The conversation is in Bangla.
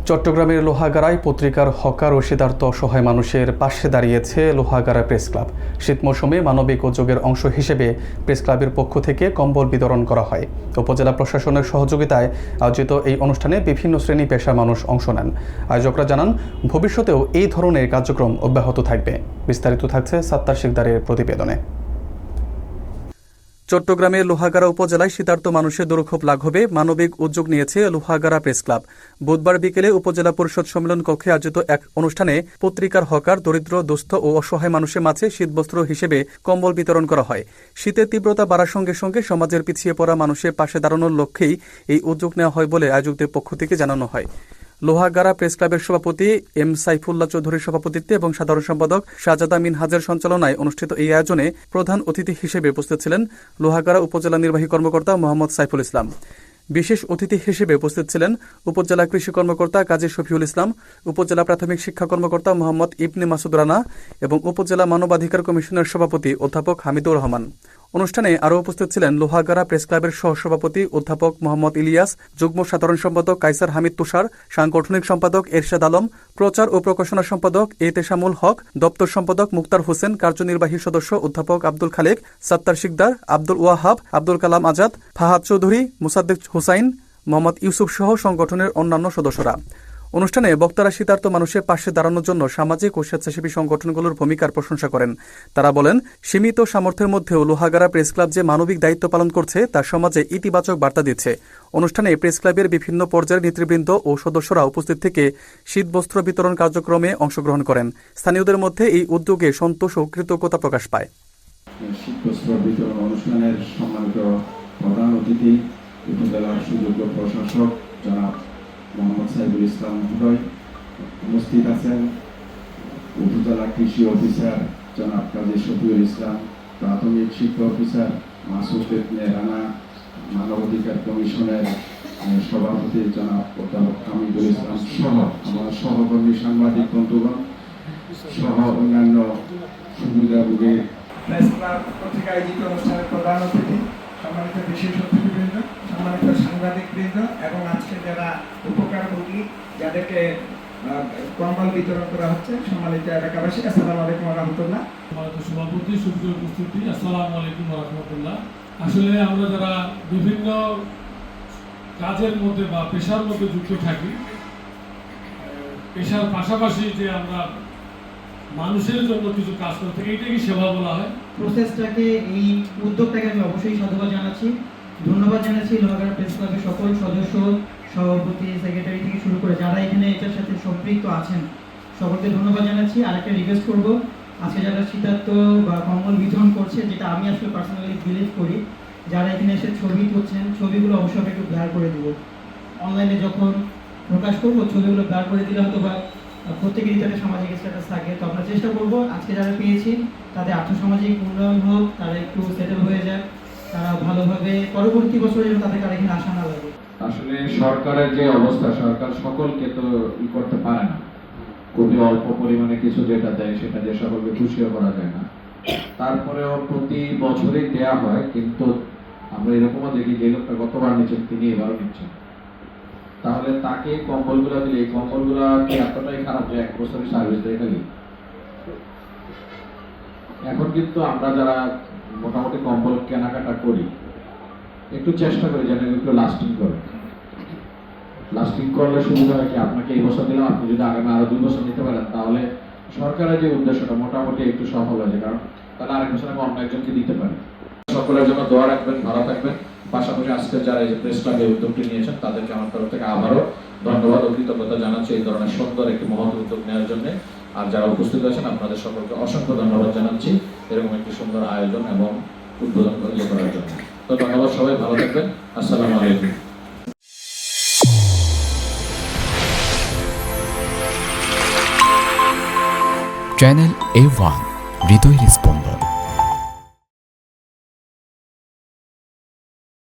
চট্টগ্রামের লোহাগাড়ায় পত্রিকার হকার ও শীতার্ত অসহায় মানুষের পাশে দাঁড়িয়েছে লোহাগাড়া প্রেস ক্লাব। শীত মৌসুমে মানবিক উদ্যোগের অংশ হিসেবে প্রেস ক্লাবের পক্ষ থেকে কম্বল বিতরণ করা হয়। উপজেলা প্রশাসনের সহযোগিতায় আয়োজিত এই অনুষ্ঠানে বিভিন্ন শ্রেণী পেশার মানুষ অংশ নেন। আয়োজকরা জানান, ভবিষ্যতেও এই ধরনের কার্যক্রম অব্যাহত থাকবে। বিস্তারিত থাকছে সাত্তার শিকদারের প্রতিবেদনে। চট্টগ্রামের লোহাগাড়া উপজেলায় শীতার্ত মানুষের দুর্ভোগ লাঘবে মানবিক উদ্যোগ নিয়েছে লোহাগাড়া প্রেস ক্লাব। বুধবার বিকেলে উপজেলা পরিষদ সম্মেলন কক্ষে আয়োজিত এক অনুষ্ঠানে পত্রিকার হকার, দরিদ্র, দুস্থ ও অসহায় মানুষের মাঝে শীতবস্ত্র হিসেবে কম্বল বিতরণ করা হয়। শীতের তীব্রতা বাড়ার সঙ্গে সঙ্গে সমাজের পিছিয়ে পড়া মানুষের পাশে দাঁড়ানোর লক্ষ্যেই এই উদ্যোগ নেওয়া হয় বলে আয়োজকদের পক্ষ থেকে জানানো হয়। লোহাগাড়া প্রেস ক্লাবের সভাপতি এম সাইফুল্লাহ চৌধুরীর সভাপতিত্বে এবং সাধারণ সম্পাদক শাহজাদা মিনহাজের সঞ্চালনায় অনুষ্ঠিত এই আয়োজনে প্রধান অতিথি হিসেবে উপস্থিত ছিলেন লোহাগাড়া উপজেলা নির্বাহী কর্মকর্তা মোহাম্মদ সাইফুল ইসলাম। বিশেষ অতিথি হিসেবে উপস্থিত ছিলেন উপজেলা কৃষি কর্মকর্তা কাজী শফিউল ইসলাম, উপজেলা প্রাথমিক শিক্ষা কর্মকর্তা মোহাম্মদ ইবনে মাসুদ রানা এবং উপজেলা মানবাধিকার কমিশনের সভাপতি অধ্যাপক হামিদুর রহমান। অনুষ্ঠানে আরও উপস্থিত ছিলেন লোহাগাড়া প্রেস ক্লাবের সহসভাপতি অধ্যাপক মোহাম্মদ ইলিয়াস, যুগ্ম সাধারণ সম্পাদক কাইসার হামিদ তুষার, সাংগঠনিক সম্পাদক এরশাদ আলম, প্রচার ও প্রকাশনা সম্পাদক এতেশামুল হক, দপ্তর সম্পাদক মুক্তার হোসেন, কার্যনির্বাহী সদস্য অধ্যাপক আব্দুল খালেক, সাত্তার শিকদার, আব্দুল ওয়াহাব, আব্দুল কালাম আজাদ, ফাহাদ চৌধুরী, মুসাদ্দেক হুসাইন, মোহাম্মদ ইউসুফ সহ সংগঠনের অন্যান্য সদস্যরা। অনুষ্ঠানে বক্তারা শীতার্ত মানুষের পাশে দাঁড়ানোর জন্য সামাজিক ও স্বেচ্ছাসেবী সংগঠনগুলোর ভূমিকার প্রশংসা করেন। তারা বলেন, সীমিত সামর্থ্যের মধ্যেও লোহাগাড়া প্রেস ক্লাব যে মানবিক দায়িত্ব পালন করছে তা সমাজে ইতিবাচক বার্তা দিচ্ছে। অনুষ্ঠানে প্রেস ক্লাবের বিভিন্ন পর্যায়ের নেতৃবৃন্দ ও সদস্যরা উপস্থিত থেকে শীতবস্ত্র বিতরণ কার্যক্রমে অংশগ্রহণ করেন। স্থানীয়দের মধ্যে এই উদ্যোগে সন্তোষ ও কৃতজ্ঞতা প্রকাশ পায়। শীতবস্ত্র বিতরণ অনুষ্ঠানের সম্মানিত প্রধান অতিথি উপজেলার সুযোগ্য প্রশাসক জনাব মোহাম্মদ সাইফুল ইসলাম মহোদয় উপস্থিত আছেন, উপজেলা কৃষি অফিসার জনাব কাজী শফিউল ইসলাম, প্রাথমিক শিক্ষা অফিসার মাসুদ ইবনে রানা, মানবাধিকার কমিশনের সভাপতি জনাব অধ্যাপক হামিদুল ইসলাম সহ আমার সহকর্মী সাংবাদিক বন্ধুগণ সহ অন্যান্য সুবিধাভোগী প্রেস ক্লাব কর্তৃক আয়োজিত অনুষ্ঠানের প্রধান অতিথি, সম্মানিত বিশেষ অতিথিবৃন্দ, সম্মানিত সাংবাদিকবৃন্দ এবং আজকে যারা উপকারভোগী যাদেরকে কম্বল বিতরণ করা হচ্ছে, সম্মানিত এলাকাবাসী, আসসালামু আলাইকুম ওয়া রাহমাতুল্লাহ। সম্মানিত সভাপতি, সুপ্রিয় উপস্থিতি, আসসালামু আলাইকুম ওয়া রাহমাতুল্লাহ। আসলে আমরা যারা বিভিন্ন কাজের মধ্যে বা পেশার মধ্যে যুক্ত থাকি, পেশার পাশাপাশি যে আমরা মানুষের জন্য কিছু কাজ করে থাকি, এটাকে সেবা বলা হয়। প্রসেসটাকে, এই উদ্যোগটাকে আমি অবশ্যই সাধুবাদ জানাচ্ছি, ধন্যবাদ জানাচ্ছি লোহাগাড়া প্রেস ক্লাবের সকল সদস্য, সভাপতি, সেক্রেটারি থেকে শুরু করে যারা এখানে এটার সাথে সম্পৃক্ত আছেন সকলকে ধন্যবাদ জানাচ্ছি। আর একটা রিকোয়েস্ট করব, আজকে যারা শীতার্ত বা কম্বল বিতরণ করছে, যেটা আমি আসলে পার্সোনালি বিলিভ করি, যারা এখানে এসে ছবি তুলছেন ছবিগুলো অবশ্যই একটু ব্লার করে দেবো। অনলাইনে যখন প্রকাশ করবো ছবিগুলো ব্লার করে দিলে হয়তো বা প্রত্যেকেরই তাদের সামাজিক স্ট্যাটাস থাকে। তো আমরা চেষ্টা করব আজকে যারা পেয়েছি তাদের আর্থসামাজিক উন্নয়ন হোক, তারা একটু সেটেল হয়ে যায়, তারা ভালোভাবে পরবর্তী বছরে যেন তাদের আর এখানে আসা না লাগে। আসলে সরকারের যে অবস্থা, সরকার সকলকে তো করতে পারে না, খুবই অল্প পরিমাণে কিছু যেটা দেয় সেটা যে সকলকে খুশিও করা যায় না। তারপরেও প্রতি বছরই দেয়া হয়, কিন্তু আমরা এরকমও দেখি যে লোকটা গতবার নিচ্ছেন তিনি এবারও নিচ্ছেন, তাহলে তাকে কম্বলগুলা দিলে এই কম্বলগুলা কি এতটাই খারাপ যে এক বছরের সার্ভিস দেয় খালি? এখন কিন্তু আমরা যারা মোটামুটি কম্বল কেনাকাটা করি একটু চেষ্টা করি যেন একটু লাস্টিং করে। লাস্টিং করলে সুবিধা হয় কি, আপনাকে এই বছর দিলাম, আপনি যদি আগামী আরো 2 বছর নিতে পারেন তাহলে সরকারের যে উদ্দেশ্যটা মোটামুটি একটু সফল হয়েছে, কারণ তাহলে আরেক বছর আমি অন্য একজনকে দিতে পারি। সকলের জন্য দোয়া রাখবেন, ভালো থাকবেন। পাশাপাশি আজকে যারা এই প্রেস ক্লাবে উদ্যোগটি নিয়েছেন তাদেরকে আমার তরফ থেকে আবারও ধন্যবাদ ও কৃতজ্ঞতা জানাচ্ছি এই ধরনের সুন্দর একটি মহৎ উদ্যোগ নেওয়ার জন্য। আর যারা উপস্থিত আছেন আপনাদের সকলকে অসংখ্য ধন্যবাদ জানাচ্ছি এরকম একটি সুন্দর আয়োজন এবং উদ্বোধন করার জন্য। তো ধন্যবাদ, সবাই ভালো থাকবেন, আসসালামু আলাইকুম। চ্যানেল A1 হৃদয়ের স্পন্দন।